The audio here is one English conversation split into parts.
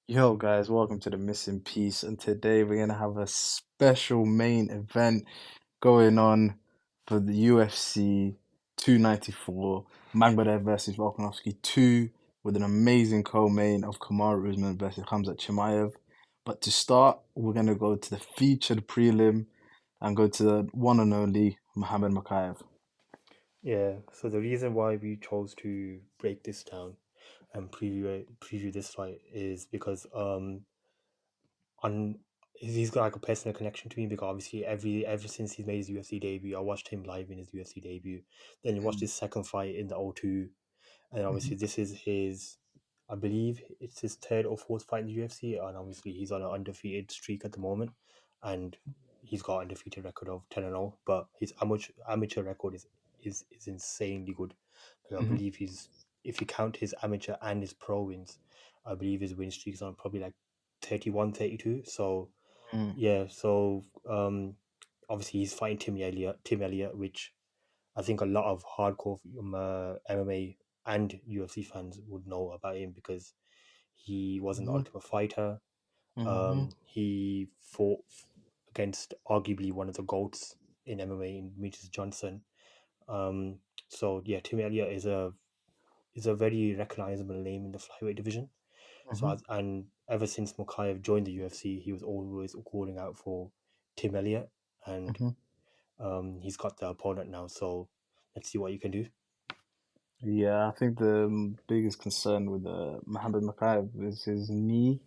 Yo, guys, welcome to the Missing Piece. And today we're going to have a special main event going on for the UFC 294, Magomedov versus Volkanovski 2, with an amazing co-main of Kamaru Usman versus Khamzat Chimaev. But to start, we're going to go to the featured prelim and go to the one and only Muhammad Mokaev. Yeah, so the reason why we chose to break this down and preview this fight is because on he's got like a personal connection to me because obviously ever since he's made his UFC debut, I watched him live in his UFC debut. Then he watched his second fight in the O2, and Mhm, obviously this is his, I believe it's his third or fourth fight in the UFC, and obviously he's on an undefeated streak at the moment, and he's got an undefeated record of 10-0, but his amateur record is insanely good. Like, I mhm, believe he's, if you count his amateur and his pro wins, I believe his win streak is on probably like 31, 32. So mhm, yeah, obviously he's fighting Tim Elliott, which I think a lot of hardcore MMA and UFC fans would know about him because he wasn't the mhm, Ultimate Fighter. mhm. He fought against arguably one of the goats in MMA in Demetrius Johnson. Um, so yeah, Tim Elliott is a very recognizable name in the flyweight division. Mhm. And ever since Mokaev joined the UFC, he was always calling out for Tim Elliott, and Mhm. he's got the opponent now. So let's see what you can do. Yeah, I think the biggest concern with Mohamed Mokaev is his knee.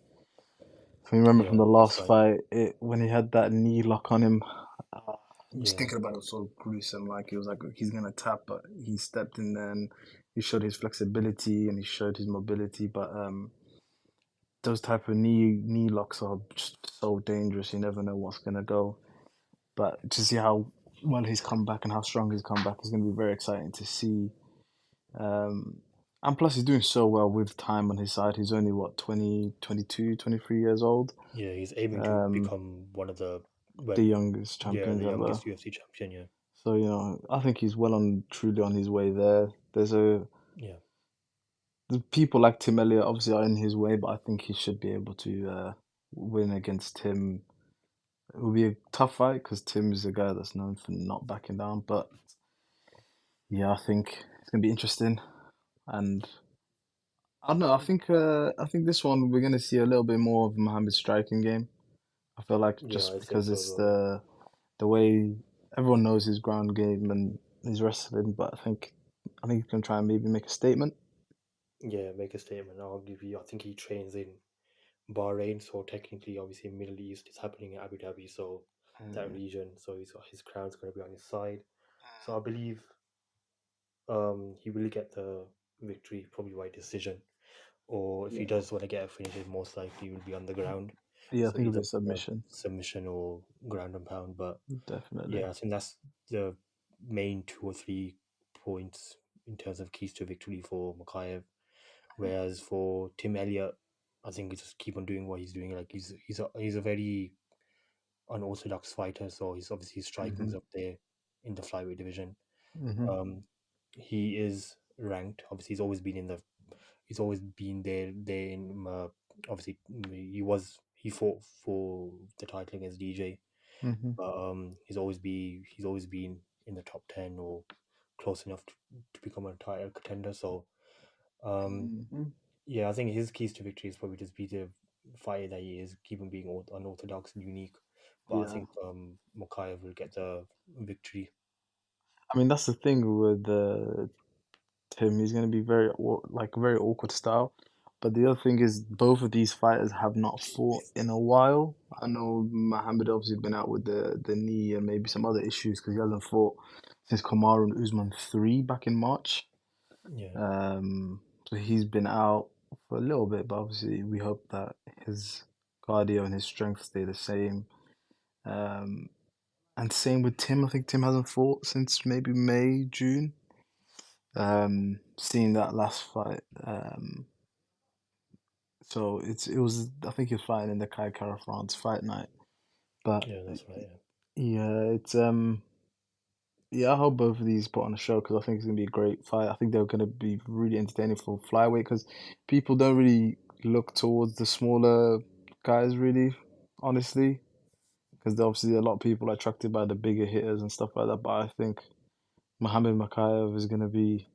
If you remember from Yeah, the that's last right. fight, when he had that knee lock on him, just Yeah, thinking about it was so gruesome. Like he was like he's gonna tap, but he stepped in there and he showed his flexibility and he showed his mobility. But those type of knee locks are just so dangerous. You never know what's gonna go. But to see how well he's come back and how strong he's come back is gonna be very exciting to see. And plus, he's doing so well with time on his side. He's only, what, 20, 22, 23 years old. yeah, he's aiming to Um, become one of the, the well, youngest yeah, champions the ever. youngest UFC champion. Yeah, So, I think he's well on, truly on his way there. yeah, The people like Tim Elliott obviously are in his way, but I think he should be able to win against Tim. It will be a tough fight because Tim is a guy that's known for not backing down. But yeah, I think it's gonna be interesting. And I don't know. I think this one we're gonna see a little bit more of Mohamed's striking game. I feel like yeah. just I think because so as it's well. the way everyone knows his ground game and his wrestling, but I think he's gonna try and maybe make a statement. Yeah, make a statement. I'll give you. I think he trains in Bahrain, so technically, obviously, Middle East is happening in Abu Dhabi, so that Mm, region. So his crown's going to be on his side. So I believe he will get the victory probably by decision, or if he yeah, does want to get a finish, it most likely will be on the ground. yeah, I So think it'll be either a submission, submission or ground and pound. But definitely. yeah, I think that's the main two or three points in terms of keys to victory for Mokaev. Whereas for Tim Elliott, I think he just keep on doing what he's doing. Like he's a very unorthodox fighter, so he's obviously striking's Hmm. up there in the flyweight division. Hmm. Um, he is ranked. Obviously, he's always been there in obviously he fought for the title against DJ, Hmm. but he's always been in the top 10 or close enough to become a title contender. So um, Hmm. yeah, I think his keys to victory is probably just be the fighter that he is, keep on being unorthodox and unique. But I Yeah, think Mokaev will get the victory. I mean that's the thing with Tim. He's gonna be very awkward style. But the other thing is, both of these fighters have not fought in a while. I know Muhammad obviously been out with the knee and maybe some other issues because he hasn't fought since Kamaru and Usman 3 back in March. Yeah, So he's been out for a little bit, but obviously we hope that his cardio and his strength stay the same. Um, and same with Tim. I think Tim hasn't fought since maybe May, June. Seeing that last fight. So it was I think he was fighting in the Kai Kara France fight night. But yeah, that's right. Yeah, yeah, it's yeah, I hope both of these put on a show because I think it's gonna be a great fight. I think they're gonna be really entertaining for flyweight because people don't really look towards the smaller guys, really, honestly, because obviously a lot of people are attracted by the bigger hitters and stuff like that. But I think Mohammed Mokaev is going to be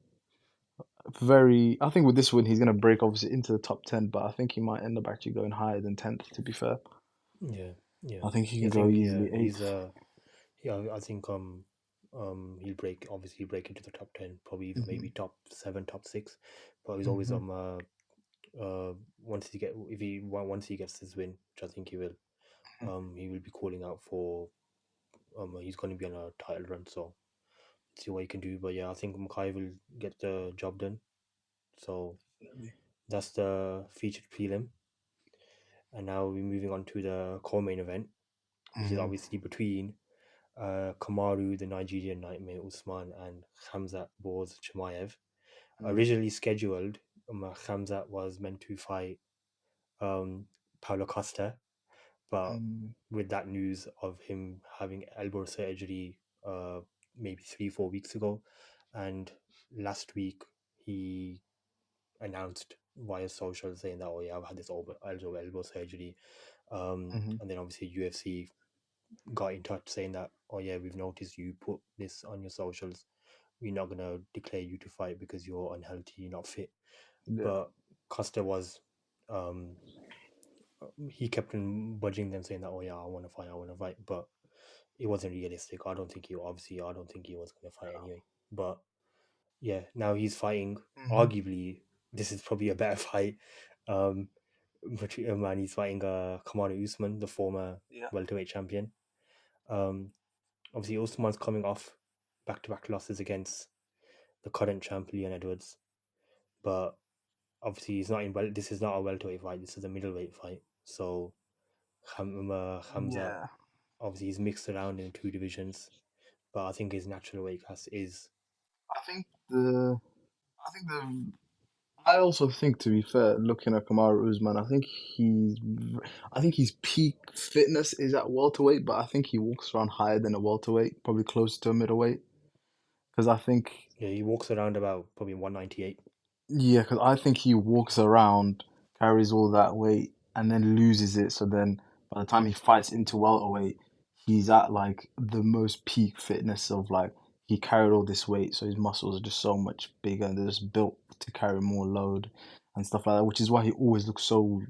very. I think with this win, he's going to break obviously into the top 10, but I think he might end up actually going higher than 10th, to be fair. Yeah, yeah. I think he I can go think yeah, easily he's 8th. yeah. I think he'll break into the top 10, probably even maybe Hmm. top 7, top 6. But he's always Hmm. once he gets this win, which I think he will be calling out for he's going to be on a title run. So see what he can do. But yeah, I think Makai will get the job done. So that's the featured prelim. And now we're moving on to the co-main event, which is Hmm. obviously between Kamaru, the Nigerian Nightmare Usman, and Khamzat Boz Chimaev. Originally scheduled, Khamzat was meant to fight um, Paulo Costa, but Hmm. with that news of him having elbow surgery maybe 3 4 weeks ago, and last week he announced via social saying that, oh yeah, I've had this elbow surgery, Hmm. and then obviously UFC got in touch saying that, oh yeah, we've noticed you put this on your socials, we're not gonna declare you to fight because you're unhealthy, you're not fit. Yeah. But Costa was um he kept on budging them saying that, oh yeah, I want to fight, but it wasn't realistic. I don't think he was going to fight anyway. But yeah, now he's fighting. Hmm. Arguably, this is probably a better fight. Um, but man, he's fighting Kamaru Usman, the former Yeah. welterweight champion. Um, Obviously Usman's coming off back-to-back losses against the current champ Leon Edwards, but obviously he's not in well. This is not a welterweight fight. This is a middleweight fight. So Hamza, Yeah. obviously he's mixed around in 2 divisions, but I think his natural weight class is I think the. I think the. I also think, to be fair, looking at Kamaru Usman, I think his peak fitness is at welterweight, but I think he walks around higher than a welterweight, probably closer to a middleweight. Because I think, yeah, he walks around about probably 198. yeah, because I think he walks around, carries all that weight, and then loses it. So then, by the time he fights into welterweight, he's at like the most peak fitness of like he carried all this weight, so his muscles are just so much bigger and they're just built to carry more load and stuff like that. Which is why he always looks so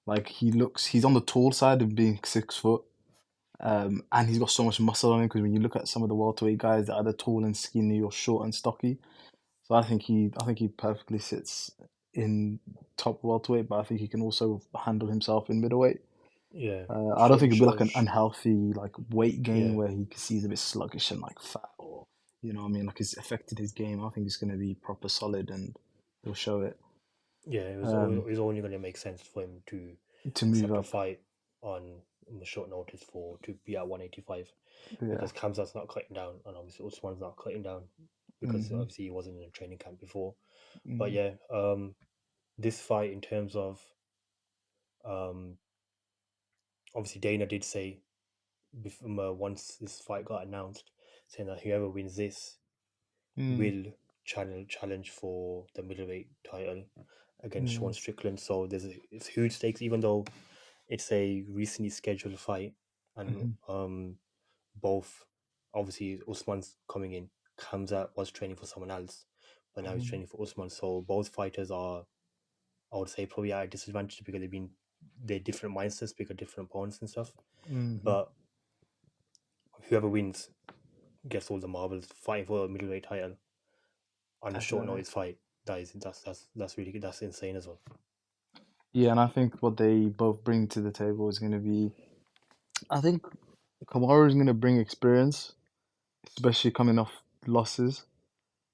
like he's on the tall side of being 6 foot. And he's got so much muscle on him because when you look at some of the welterweight guys, they're either tall and skinny or short and stocky. So I think he perfectly sits in top welterweight, but I think he can also handle himself in middleweight. Yeah, I don't sure, think it'll be like sure. an unhealthy like weight gain Yeah, where he sees a bit sluggish and like fat or you know what I mean like it's affected his game. I think he's going to be proper solid and he'll show it yeah. um, It was only going to make sense for him to to move accept a up. fight on the short notice for to be at 185 Yeah. because Kamzat's not cutting down, and obviously Usman's not cutting down because Hmm. obviously he wasn't in a training camp before. But Hmm. yeah, this fight in terms of um, obviously Dana did say before, once this fight got announced, saying that whoever wins this Mm. will challenge for the middleweight title against Mm. Sean Strickland. So it's huge stakes, even though it's a recently scheduled fight, and Hmm. both obviously Usman's coming in. Khamzat was training for someone else, but now he's Hmm. training for Usman. So both fighters are, I would say, probably at a disadvantage because they're different mindsets, because different opponents and stuff. Hmm. But whoever wins gets all the marbles. Fighting for a middleweight title on a short Definitely. notice fight, that's really good. That's insane as well. Yeah, and I think what they both bring to the table is going to be. I think Kamaru is going to bring experience, especially coming off losses.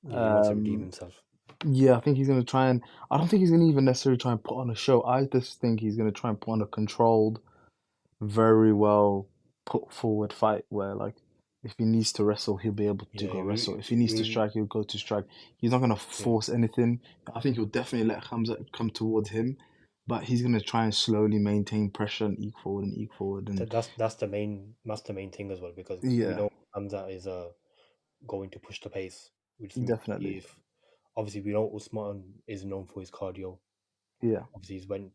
Yeah, he wants to redeem Um, himself. yeah, I think he's going to try and. I don't think he's going to even necessarily try and put on a show. I just think he's going to try and put on a controlled, very well put forward fight where, like, if he needs to wrestle, he'll be able to Yeah, go wrestle. If he needs to strike, he'll go to strike. He's not going to yeah. force anything. I think he'll definitely let Hamza come towards him, but he's going to try and slowly maintain pressure and eke forward and eke forward. And That's the main thing as well, because we yeah, know Hamza is going to push the pace. Which definitely. if obviously we know Usman is known for his cardio, Yeah, Obviously, he's went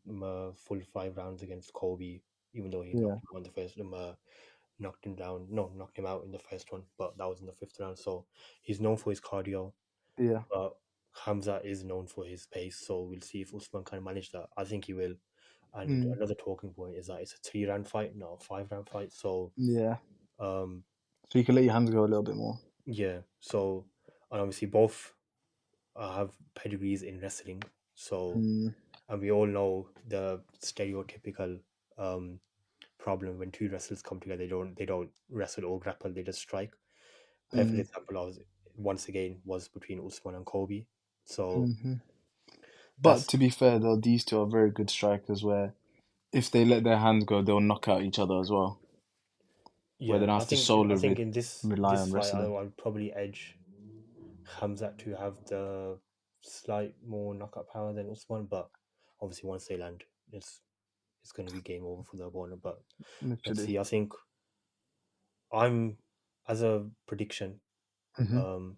full 5 rounds against Kobe, even though he yeah, knocked him out in the first, knocked him down. No, knocked him out in the first one, but that was in the fifth round. So he's known for his cardio, yeah. but Khamzat is known for his pace. So we'll see if Usman can manage that. I think he will. And Mm, another talking point is that it's a 3 round fight, not a 5 round fight. So yeah. um, So you can let your hands go a little bit more. yeah. So and obviously both have pedigrees in wrestling. So Mm, and we all know the stereotypical um, problem when two wrestlers come together. They don't wrestle or grapple. They just strike. Perfect mm, example of once again was between Usman and Kobe. So hmm. But that's to be fair, though, these two are very good strikers. Where if they let their hands go, they'll knock out each other as well. Where they yeah. don't I have to think solely I think in this rely this on fight, I wrestling. would probably edge Khamzat to have the slight more knockout power than Usman, but obviously once they land, it's going to be game over for the opponent. But let's Literally. see. I think I'm as a prediction, Hmm. um,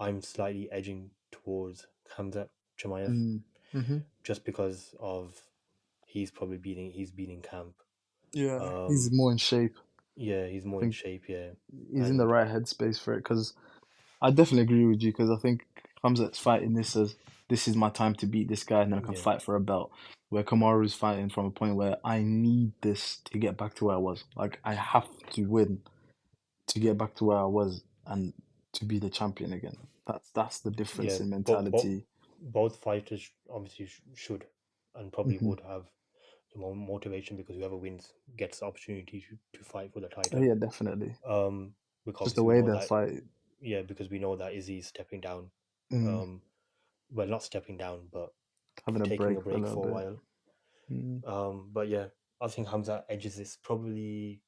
I'm slightly edging towards Khamzat Chimaev Mm, hmm. just because of he's been in camp. Yeah, he's Um, more in shape. yeah, he's I more in think shape. Yeah, he's in the and right headspace for it. Because I definitely agree with you. Because I think Khamzat's fighting this as this is my time to beat this guy, and then I can yeah, fight for a belt. Where Kamaru's fighting from a point where I need this to get back to where I was. Like I have to win to get back to where I was and to be the champion again. That's the difference yeah. in But mentality. both fighters obviously should and probably Hmm. would have the more motivation because whoever wins gets the opportunity to fight for the Oh title. yeah, definitely. Um, because Just the obviously we way know they that fight. because we know that Izzy's stepping down. Mm, Um, well, not stepping down, but having a taking a break for a break little for a bit. while. Mm. But yeah, I think Hamza edges this probably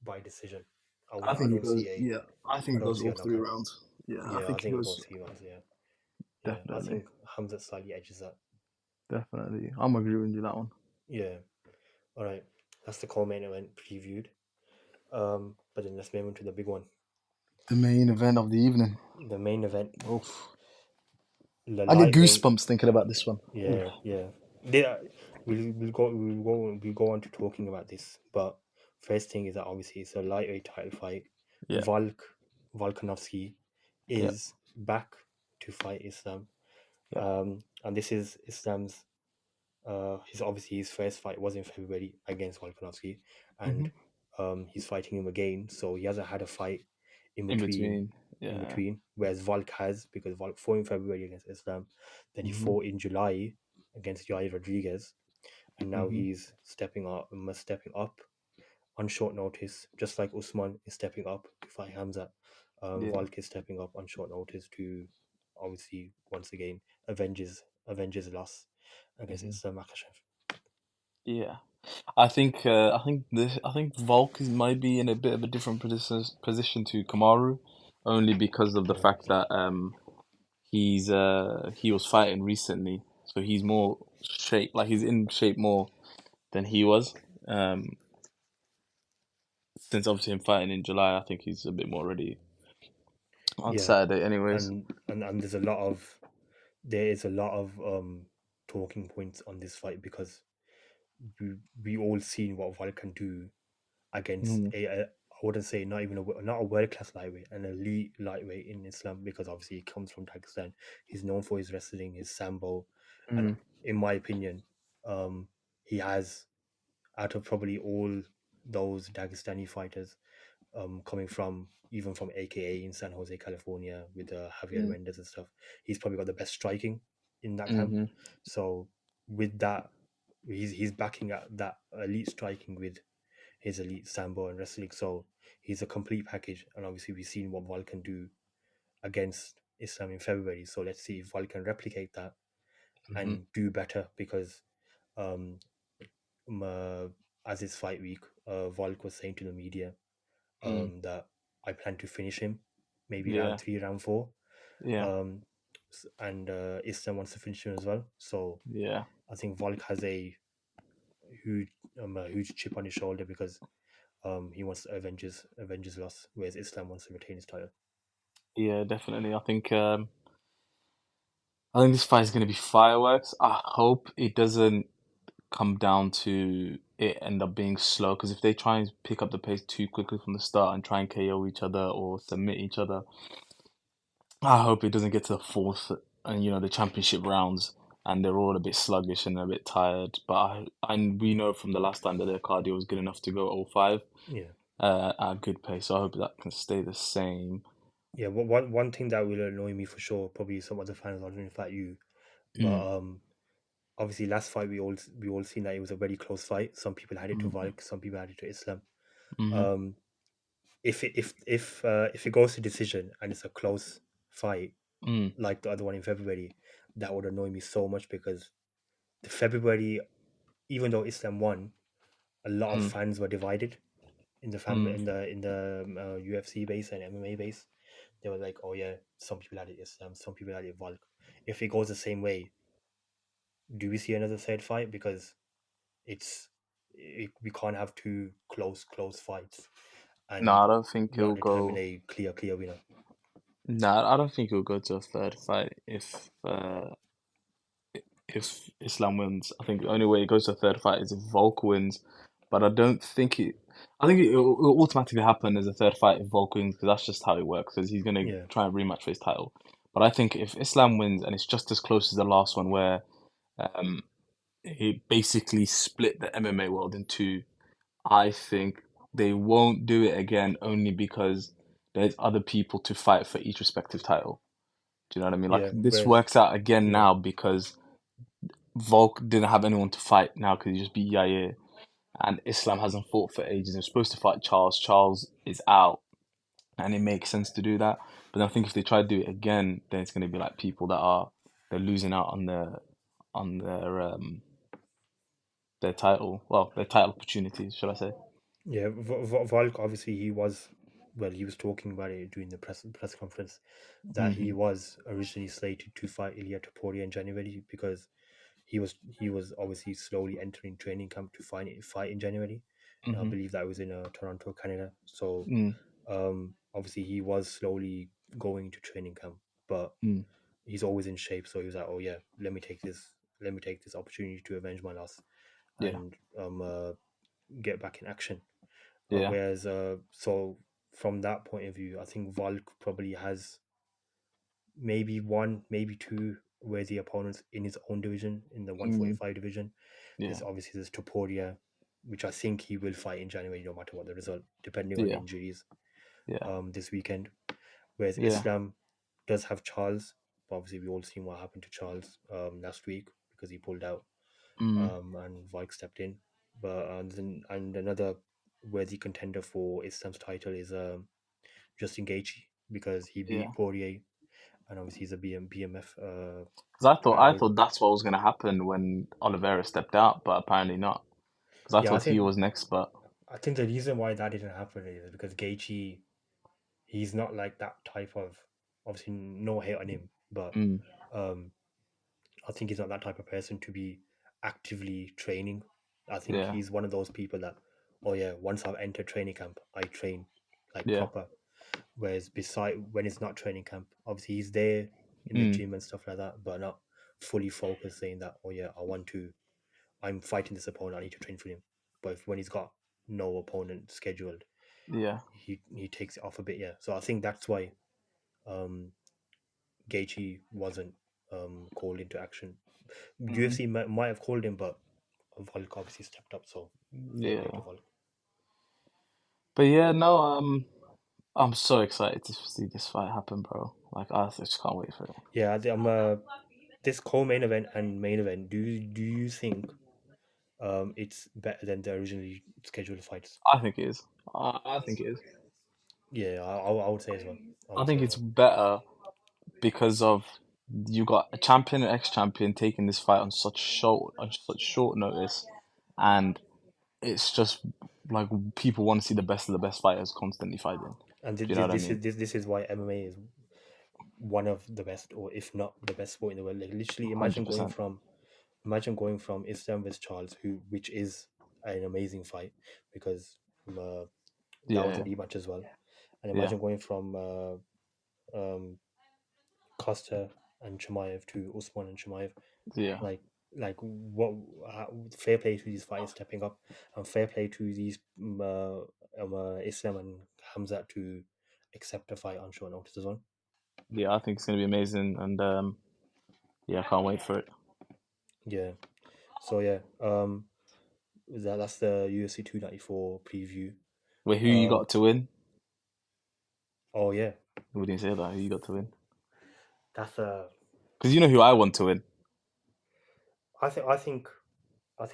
by decision. I I think it don't goes. see a Yeah, I think I it don't goes see all a three knockout. rounds. Yeah, I Yeah, I think it think it goes goes 3 rounds. Yeah, yeah. I definitely, think Hamza slightly edges that. definitely. I'm agreeing with you that one. Yeah. All right. That's the main event previewed. But then let's move on to the big one, The main event of the evening. the main event, Oof. the I get lightweight. goosebumps thinking about this one. Oof. Yeah, yeah. They, we'll go on to talking about this. But first thing is that obviously it's a lightweight title fight. Yeah, Volkanovski yeah, is back to fight Islam. yeah. And this is Islam's his first fight was in February against Volkanovski, Hmm. and he's fighting him again. So he hasn't had a fight in In between. between. Yeah. Whereas Volk has, because Volk fought in February against Islam, then he Hmm. fought in July against Yair Rodriguez, and now Hmm. he's stepping up on short notice, just like Usman is stepping up to fight Hamza. Yeah. Volk is stepping up on short notice to obviously once again avenge his loss against Hmm. Islam Makhachev. Yeah. I think Volk might be in a bit of a different position to Kamaru, only because of the fact 100%. that he was fighting recently, so he's more shape, like he's in shape more than he was. Um, since obviously him fighting in July, I think he's a bit more ready on Yeah, Saturday, anyways. and there is a lot of talking points on this fight because we we all seen what Val can do against Mm, I wouldn't say not even not a world class lightweight, an elite lightweight in Islam because obviously he comes from Pakistan. He's known for his wrestling, his sambo, and mm, in my opinion, um, he has out of probably all those Dagestani fighters coming from even from AKA in San Jose, California, with Javier mm, Mendez and stuff. He's probably got the best striking in that camp. mm-hmm. So with that, he's backing up that elite striking with his elite sambo and wrestling. So he's a complete package. And obviously we've seen what Val can do against Islam in February. So let's see if Val can replicate that Hmm. and do better because um, um, uh, as it's fight week, Volk was saying to the media Mm, that I plan to finish him, maybe round yeah, 3, round 4. yeah, Um, and Islam wants to finish him as well. So yeah, I think Volk has a huge chip on his shoulder because he wants to avenge his loss, whereas Islam wants to retain his title. yeah, definitely. I think I think this fight is going to be fireworks. I hope it doesn't come down to it end up being slow because if they try and pick up the pace too quickly from the start and try and KO each other or submit each other, I hope it doesn't get to the fourth and the championship rounds and they're all a bit sluggish and a bit tired. But we know from the last time that their cardio was good enough to go all five Yeah. at a good pace. So I hope that can stay the same. Yeah, one thing that will annoy me for sure, probably some other fans, I don't know if that you, Mm, but obviously last fight we all seen that it was a very close fight. Some people had it to mm, Volk, some people had it to Islam. mm, Um, if it goes to decision and it's a close fight mm, like the other one in February, that would annoy me so much because the February, even though Islam won, a lot of mm, fans were divided in the fan mm. in the UFC base and MMA base. They were like, "Oh yeah, some people had it Islam, some people had it Volk." If it goes the same way, do we see another third fight? Because we can't have two close fights No, and I don't think not it'll determine go. a clear winner. No, I don't think it'll go to a third fight if Islam wins. I think the only way it goes to a third fight is if Volk wins. But I don't think it. I think it'll automatically happen as a third fight if Volk wins because that's just how it works. Because he's gonna Yeah, try and rematch for his title. But I think if Islam wins and it's just as close as the last one, where um, he basically split the MMA world in two, I think they won't do it again only because there's other people to fight for each respective title. Do you know what I mean? Like yeah. this Whereas, works out again yeah, now because Volk didn't have anyone to fight now because he just beat Yair, and Islam hasn't fought for ages. They're supposed to fight Charles. Charles is out, and it makes sense to do that. But I think if they try to do it again, then it's going to be like people that are they're losing out on their title. Well, their title opportunities, should I say? yeah. Volk obviously he was talking about it during the press conference that he Hmm. was originally slated to fight Ilya Topuria in January because he was obviously slowly entering training camp to fight in January. I Hmm. believe that was in Toronto, Canada. So Mm, obviously he was slowly going to training camp, but mm, he's always in shape. So he was like, "Oh yeah, let me take this opportunity to avenge my loss yeah, and get back in action." yeah. Whereas, so from that point of view, I think Volk probably has maybe one, maybe two worthy opponents in his own division, in the Mm, 145 division. yeah, There's Topuria, which I think he will fight in January no matter what the result, depending on yeah, injuries yeah, this weekend. Whereas yeah. Islam does have Charles, but obviously we all seen what happened to Charles last week because he pulled out Mm, and Vike stepped in. But and another worthy contender for Islam's title is Justin Gaethje because he yeah. beat Poirier and obviously he's a BMF Because I battle. thought that's what was gonna happen when Oliveira stepped out, but apparently not. Because I Yeah, thought he was next, but I think the reason why that didn't happen is because Gaethje, he's not like that type of, obviously no hate on him, but mm, um I think he's not that type of person to be actively training. I think yeah, he's one of those people that, oh yeah, once I've entered training camp, I train like yeah, proper. Whereas beside when it's not training camp, obviously he's there in the mm, gym and stuff like that, but not fully focused, saying that, oh yeah, I'm fighting this opponent, I need to train for him. But when he's got no opponent scheduled, yeah. he takes it off a bit, yeah. So I think that's why um Gaethje wasn't called into action. Mm, UFC might have called him, but Volk obviously stepped up, so fair play to yeah. Volk. But yeah, no, I'm so excited to see this fight happen, bro. Like I just can't wait for it. Yeah, this co-main event and main event. Do you think it's better than the originally scheduled fights? I think it is. I think it is. Yeah, I would say as well. I I would say think as it's well. better because of you got a champion and ex-champion taking this fight on such short notice, and it's just like people want to see the best of the best fighters constantly fighting. And Do you know what I mean? this is why MMA is one of the best, or if not the best sport in the world. Like literally, 100%. imagine going from Islam vs Charles, which is an amazing fight because uh, that was a Yeah, rematch as well. And yeah, imagine going from um, Costa. and Chimaev to Usman and Chimaev. Yeah, Like what? Fair play to these fighters stepping up, and fair play to these Islam and Khamzat to accept a fight on short notice as well. yeah. I think it's gonna be amazing, and yeah, I can't wait for it. Yeah. So yeah, that's the UFC 294 preview. Wait, who you Um, got to win? oh yeah, We didn't say that. Who you got to win? that's a. Because you know who I want to win. I think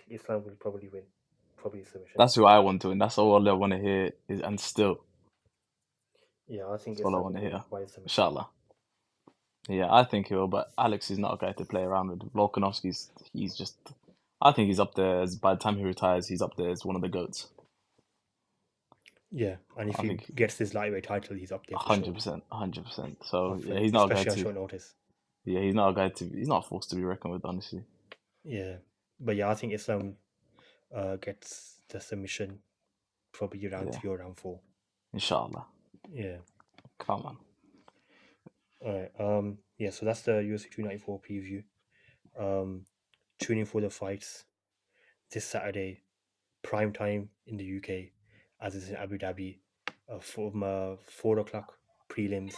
Islam will probably win, probably submission. That's who I want to win. That's all I want to hear. And still, Yeah, I think that's all I Islam want will to win hear. by submission. Inshallah. Yeah, I think he will, but Alex is not a guy to play around with. Volkanovski's, he's just, I think he's up there as, by the time he retires, he's up there as one of the GOATs. Yeah, and if I he think gets this lightweight title, he's up there for sure. 100%, 100%. So yeah, Hopefully, he's not a guy especially on to, short notice. yeah, he's not a guy to, he's not a force to be reckoned with, honestly. Yeah, but yeah, I think Islam gets the submission probably round Yeah, 3 or round 4. inshallah. Yeah. Come on. All right. Yeah. So that's the UFC 294 preview. Tune in for the fights this Saturday, prime time in the UK, as it's in Abu Dhabi. From 4 o'clock prelims,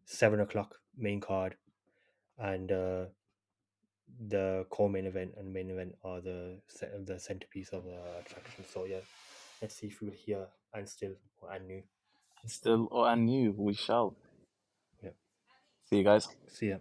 7 o'clock main card, and the co-main event and main event are the centerpiece of the attraction. So yeah, let's see if we'll hear and still and new. Still, oh, and you, we shall. Yeah. See you guys. See ya.